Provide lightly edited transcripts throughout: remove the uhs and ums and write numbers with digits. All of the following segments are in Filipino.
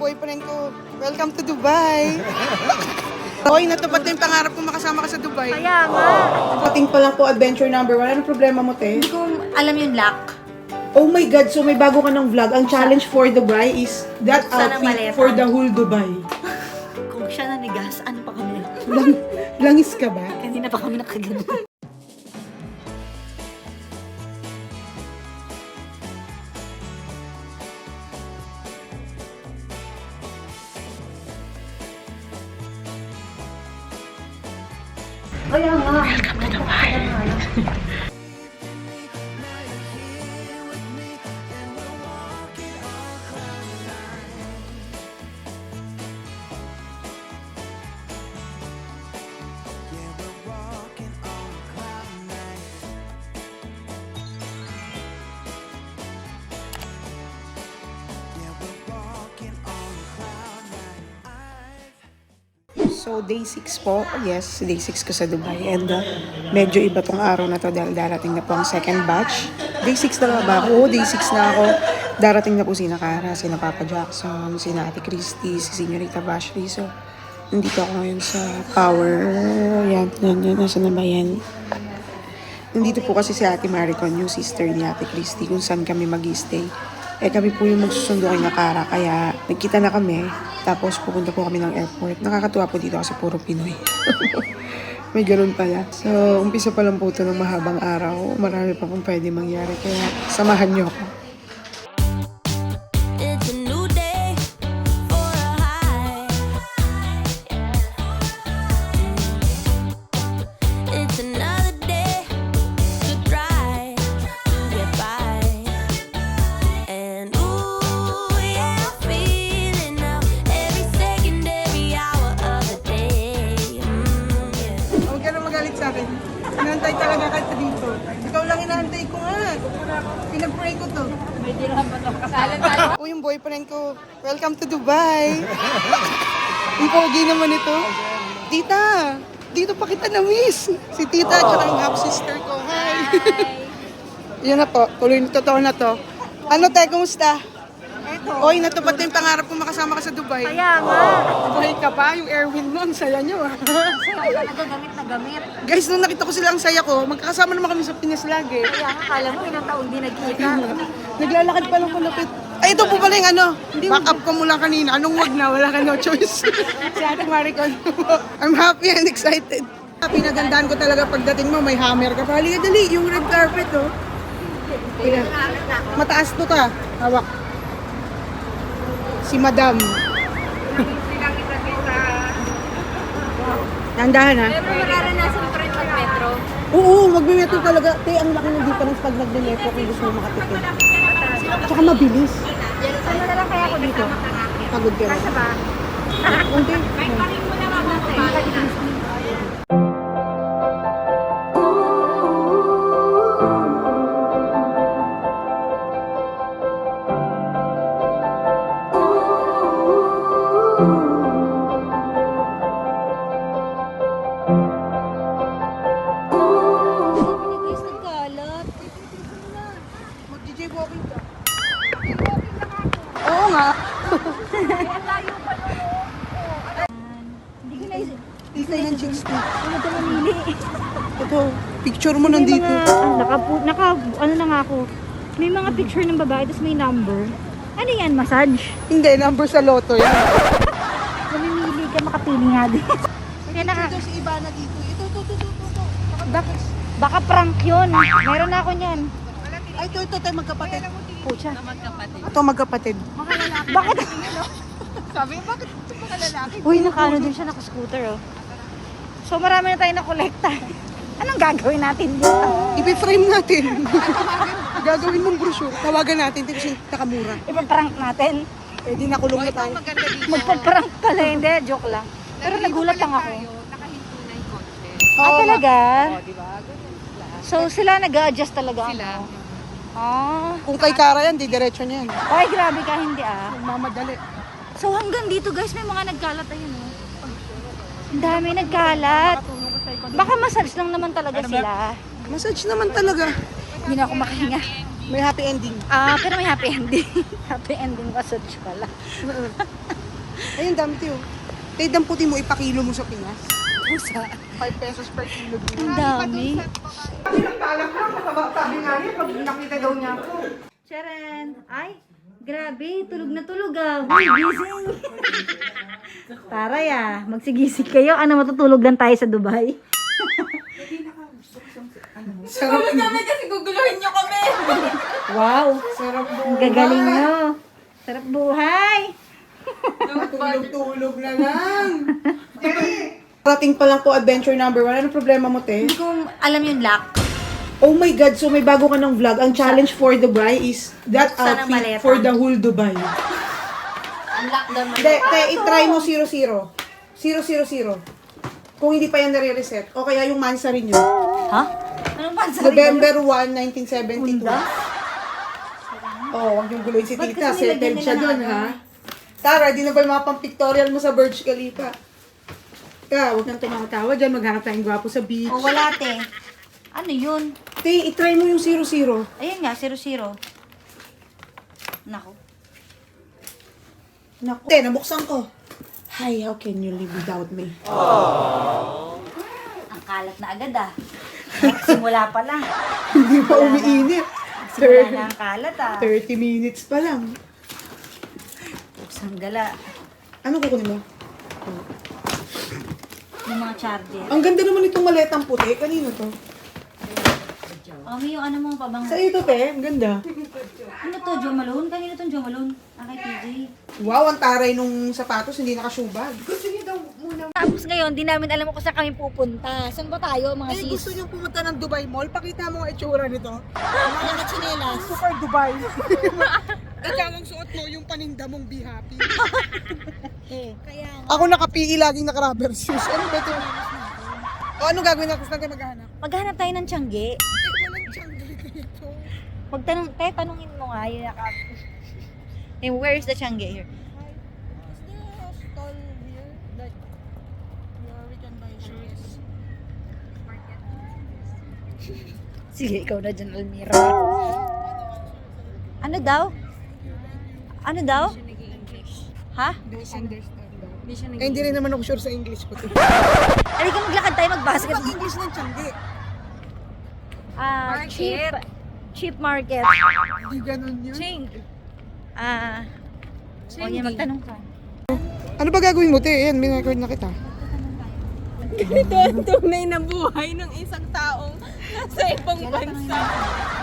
boyfriend ko. Welcome to Dubai! Hoy, natupad na yung pangarap ko makasama ka sa Dubai. Kaya nga. Ating pa lang po adventure number 1. Anong problema mo, te? Hindi ko alam yung lock. Oh my God, so may bago ka ng vlog. Ang challenge for Dubai is that Buksan ang outfit maleta. for the whole Dubai. Kung siya nanigas, ano pa kami? Langis ka ba? Kanina pa kami nakagano. Kaya nga. Welcome to Dubai. So, day 6 po. Yes, day 6 ko sa Dubai. And medyo iba tong araw na to dahil darating na po ang second batch. Day 6 na nga ba ako? Day 6 na ako. Darating na po si Nakara, si Papa Jackson, si Ate Christy, si Señorita Bashri. So, nandito ako ngayon sa Power. Yan. Nasa na ba yan? Nandito po kasi si Ate Maricon, yung sister ni Ate Christy, kung saan kami mag-stay. Kami po yung magsusundo kay Nakara, kaya nagkita na kami, tapos pupunta po kami ng airport. Nakakatuwa po dito kasi puro Pinoy. May ganun pala. So, umpisa pa lang po ito ng mahabang araw. Marami pa pong pwede mangyari, kaya samahan niyo ako. Inantay talaga ka dito. Ikaw lang inaantay ko nga. Pinag-pray ko to. May dirham pa to. Kasalan tayo. O yung boyfriend ko, welcome to Dubai. Ang pogi naman ito. Tita, dito pa kita na-miss. Si tita at saka ang half-sister ko. Hi. Yan na po, tuloy na totoo na to. Ano te, kumusta? Eto. Oy, natupad na yung pangarap ko makasama ka sa Dubai. Kaya nga. Buhay ka pa, yung airwind mo, ang saya nyo ah. Nagagamit na gamit. Guys, nung nakita ko sila ang saya ko, magkakasama naman kami sa Pinas lagi. Kaya nga, kala mo ilang taon din nagkita. Naglalakad pa lang palapit. Ay, ito po pala yung ano. Back up ko mula kanina. Anong wag na? Wala ka no choice. Si Ate Maricon. I'm happy and excited. Pinagandaan ko talaga pagdating mo, may hammer ka pa. Halika dali, yung red carpet, oh. Tingnan. Mataas to ka. Hawak. Si Madam. Tandahan ha. Pero mararanasan ko rin mag-metro. Oo, magme-metro talaga. Te, ang laki ng difference pag nag-metro kung gusto mo makatipid. Tsaka mabilis. Sana na lang kaya ako dito. Pagod ka na. Kasa ba? Unti. May paring mo naman ako. Mag-DJ walking ka. Oo nga. Hindi ko naisip. Isa yung chicks ko. Ano ito mamili? Ito, picture mo nandito. Ano na nga ako. May mga picture ng babae, tapos may number. Ano yan? Massage? Hindi, number sa loto yan. Mamimili ka, makapili nga din. Ito si Ivana dito. Ito. Baka prank yun. Meron na ako niyan. Ay, ito tayo magkapatid. Pucha. Ito magkapatid. Bakit? Sabi mo, bakit mga lalaki? Uy, nakaano din siya, naka-scooter oh. So marami na tayo nakolekta. Anong gagawin natin dito? Ipi-frame natin. Gagawin mong brochure. Tawagan natin ito kasi nakamura. Ipaprank natin. Eh, di nakulong na tayo. Magpaprank pala, hindi. Joke lang. Pero nagulat lang ako. Oo, Talaga? diba? So sila nag-a-adjust talaga? Sila. Kung kay Kara yan, di diretso niyan. Ay, grabe ka, hindi ah. Mamadali. So hanggang dito guys, may mga nagkalat ayun oh. Ang dami nagkalat. Baka massage lang naman talaga sila. Massage naman talaga. Hindi na ako makahinga. May happy ending. Pero may happy ending. Happy ending massage pala. Ayun, dami tiyo. Tay, damputin mo, ipakilo mo sa Pinas. Pusa. 5 pesos per kilo. Ang dami. Pinagtalang ko, sabi nga niya, pag nakita daw niya ako. Sharon! Ay, grabe. Tulog na tulog ah. Uy, gising. Taray ah. Magsigising kayo. Ano, matutulog lang tayo sa Dubai? Sarap mo. Kasi guguluhin niyo kami. Wow. Sarap mo. Ang gagaling nyo. Sarap buhay. Tulog-tulog na lang. Parating pa lang po adventure number 1. Ano problema mo, te? Hindi ko alam yung lock. Oh my God, so may bago ka ng vlog. Ang challenge for Dubai is that Buksan ang outfit maleta. for the whole Dubai. Ang lock daw man. Hindi, te, itry mo 0-0. 0-0-0. Kung hindi pa yan nare-reset. O kaya yung mansa rin yun. Ha? Anong pansa? November 1, 1972. Oh, huwag yung guloyin si Ba't tita. kasi nilagyan Settled siya nila dun, ng ha? Tara, di na ba yung mga pang-pictorial mo sa Burj Khalifa? Huwag kang tumatawa dyan. Maghanap tayong gwapo sa beach. O wala te. Ano yun? Te, itry mo yung 0-0. Ayun nga, 0-0. Nako. Naku. Te, nabuksan ko. Hi, how can you live without me? Ang kalat na agad ah. Simula pa lang. Hindi pa umiinit. Simula na ang kalat ah. 30 minutes pa lang. Buksang gala. Ano kukunin mo? Yung mga charger. Ang ganda naman itong maletang puti. Kanino to? May yung ano mo pabang. Sa iyo to, te. Ang ganda. Ano to, Jo Malone? Kanino tong Jo Malone? Kay PJ. Wow, ang taray nung sapatos. Hindi nakashubag. Gusto niyo daw muna. Tapos ngayon, di namin alam kung saan kami pupunta. Saan ba tayo, mga Eh, sis? gusto niyo pumunta ng Dubai Mall? Pakita mo ang itsura nito. Mga chinelas. Super Dubai. Ikaw ang suot mo yung paninda mong be happy. Kaya nga. Ako naka-PE laging naka-rubber shoes. Ano ba ito? O ano gagawin natin? Saan tayo maghahanap? Maghanap tayo ng tiyangge. Walang tiyanggali dito. Magtanong, tayo tanungin mo nga yun. And where is the tiyangge here? Is there a stall here that where we can buy shoes? Sige, ikaw na dyan, Almira. Ano daw? Ano daw? Ha? Don't understand daw. Eh, hindi rin naman ako sure sa English ko. Halika maglakad tayo, Ano mag-basket. bang English ng tiyangge? Cheap. Cheap market. Hindi ganun yun. O yan, magtanong ka. Ano ba gagawin mo, te? Ayan, may-record na kita. Ito ang tunay na buhay ng isang taong nasa ibang bansa.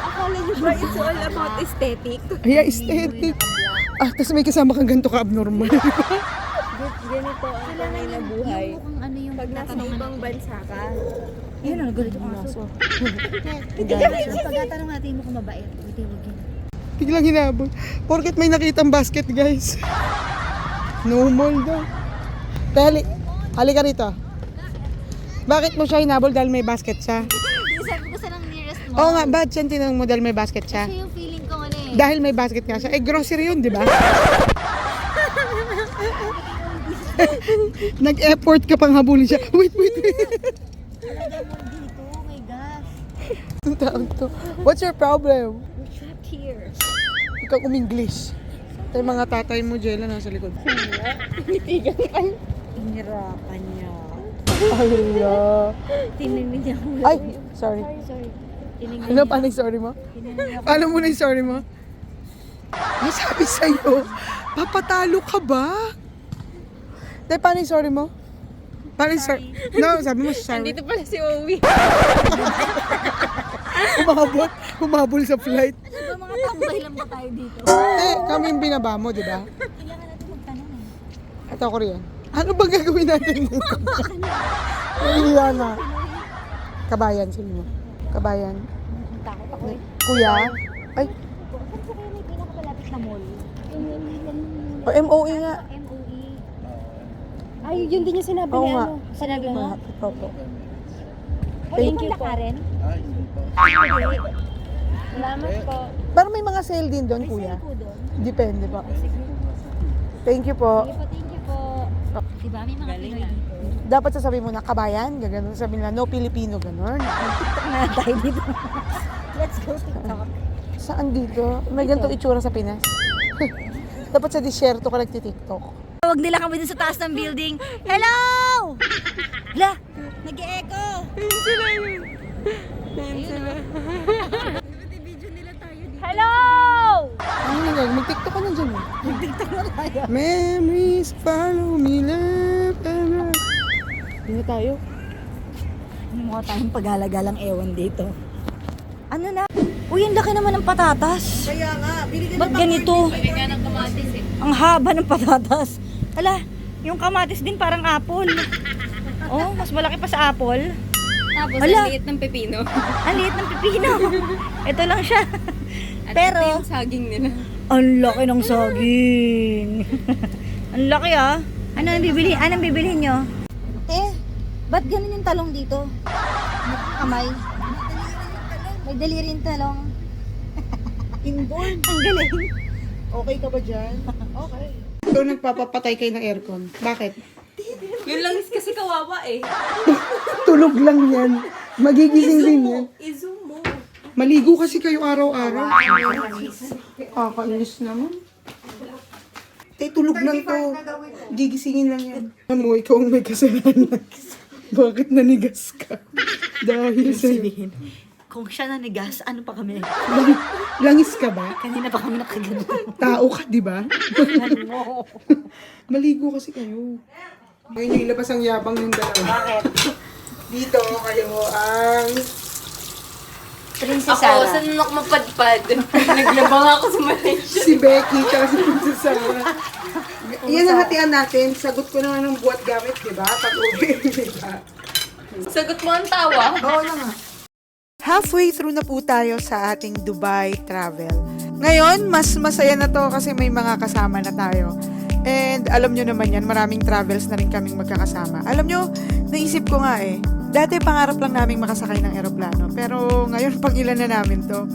Akala niyo ba it's all about aesthetic? Ay, aesthetic. Tapos may kasama kang ganito ka-abnormal. Ganito ang tunay na buhay. Yung mukhang ano yung Pag nasa ibang bansa ka, Ayun na, nagalit yung aso. Pagkatanong natin mo kung mabait. Wait, wag yun. Biglang hinabol. Porket may nakitang basket, guys. No mall daw. Halika rito. Bakit mo siya hinabol dahil may basket siya? Sabi ko sa ng nearest mo. Oo nga, ba't siya tinanong mo dahil may basket siya? Kasi yung feeling ko ano eh. Dahil may basket nga siya. Eh, grocery yun, di ba? Nag-effort ka pang habulin siya. Wait. Talaga mo dito, oh my gosh. Ang taong to. What's your problem? We're trapped here. Ikaw English. Ito yung mga tatay mo, Jella, nasa likod. Hinirapan niya. Ala. Tinignan niya ako. Ay, sorry. Sorry. Tinignan Ano pa na yung sorry mo? Alam mo na yung sorry mo? Nasabi sa'yo, papatalo ka ba? Tay, paano yung sorry mo? Paano yung sorry? No, sabi mo sorry. dito pala si Owie. Humabol sa flight. Ano ba mga tambay lang ba tayo dito? Kami yung binaba mo, di ba? Kailangan natin magtanong eh. Ito ako riyan. Ano bang gagawin natin dito? Liliana. Kabayan, sabi mo. Kabayan. Takot ako eh. Kuya? Ay, Saan sa kayo may pinakamalapit na mall? o MOE nga. MOE. Ay, yun din yung sinabi Oo ni nga. ano. Sinabi mo? Opo. Thank you po. Karen? Salamat po. Parang may mga sale din doon, kuya. Po doon. Depende pa. Thank you po. Thank you po. Diba may mga Pinoy dito? Dapat sasabihin mo na kabayan, gano'n. Sabihin nila, no Filipino, gano'n. TikTok na tayo dito. Let's go TikTok. Saan dito? May ganito itsura sa Pinas. Dapat sa disyerto ka nagtitiktok. Tawag nila kami dun sa taas ng building. Hello! La, nag-e-echo. Ayun sila yun. Ayun sila. Hello! Ano yan? Mag-tiktok ka na dyan eh. Nag-tiktok na tayo. Memories follow me left and right. Hindi na tayo. Mukha tayong pag-alagalang ewan dito. Ano na? Uy, ang laki naman ng patatas. Kaya nga, binigyan Ba't ganito? Ang haba ng patatas. Hala, yung kamatis din parang apple. Oh, mas malaki pa sa apple. Tapos, Ala. ang liit ng pepino. Ang liit ng pipino. Ito lang siya. At Pero, ito yung saging nila. ang laki ng saging. Ang laki ah. Anong bibilihin nyo? Ba't ganun yung talong dito? Kamay. May daliri yung talong. Inborn. Ang galing. Okay ka ba dyan? Okay. Ito nagpapapatay kayo ng aircon. Bakit? Yung langis kasi kawawa eh. Tulog lang yan. Magigising din yan. I-zoom mo. Maligo kasi kayo araw-araw. Kakainis naman. Tulog lang to. Gigisingin lang yan. Alam mo, ikaw ang may kasalanan. Bakit nanigas ka? Dahil sa'yo. Kung siya nanigas, ano pa kami? Langis ka ba? Kanina pa kami nakagano. Tao ka, di ba? Maligo kasi kayo. Ngayon yung ilabas ang yabang yung dalawa. Bakit? Dito kayo ang... Princess Ako, saan ako mapadpad? Naglabang ako sa Malaysia. Si Becky tsaka si Princess Sarah. Yan ang hatian natin. Sagot ko na ng buhat gamit, di ba? Pag-uwi, di ba? Sagot mo ang tawa. Oo na nga. Halfway through na po tayo sa ating Dubai travel. Ngayon, mas masaya na to kasi may mga kasama na tayo. And alam nyo naman yan, maraming travels na rin kaming magkakasama. Alam nyo, naisip ko nga eh, dati pangarap lang naming makasakay ng eroplano. Pero ngayon, pang ilan na namin to.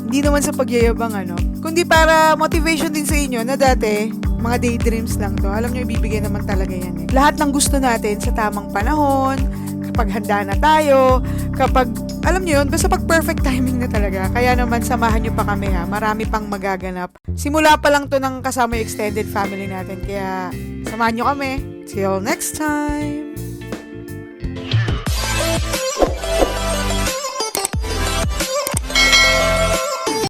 Hindi naman sa pagyayabang kundi para motivation din sa inyo na dati, mga daydreams lang to. Alam nyo, ibibigay naman talaga yan eh. Lahat ng gusto natin sa tamang panahon, kapag handa na tayo, kapag, alam nyo yun, basta pag perfect timing na talaga. Kaya naman, samahan nyo pa kami ha. Marami pang magaganap. Simula pa lang to ng kasama yung extended family natin. Kaya, samahan nyo kami. Till next time!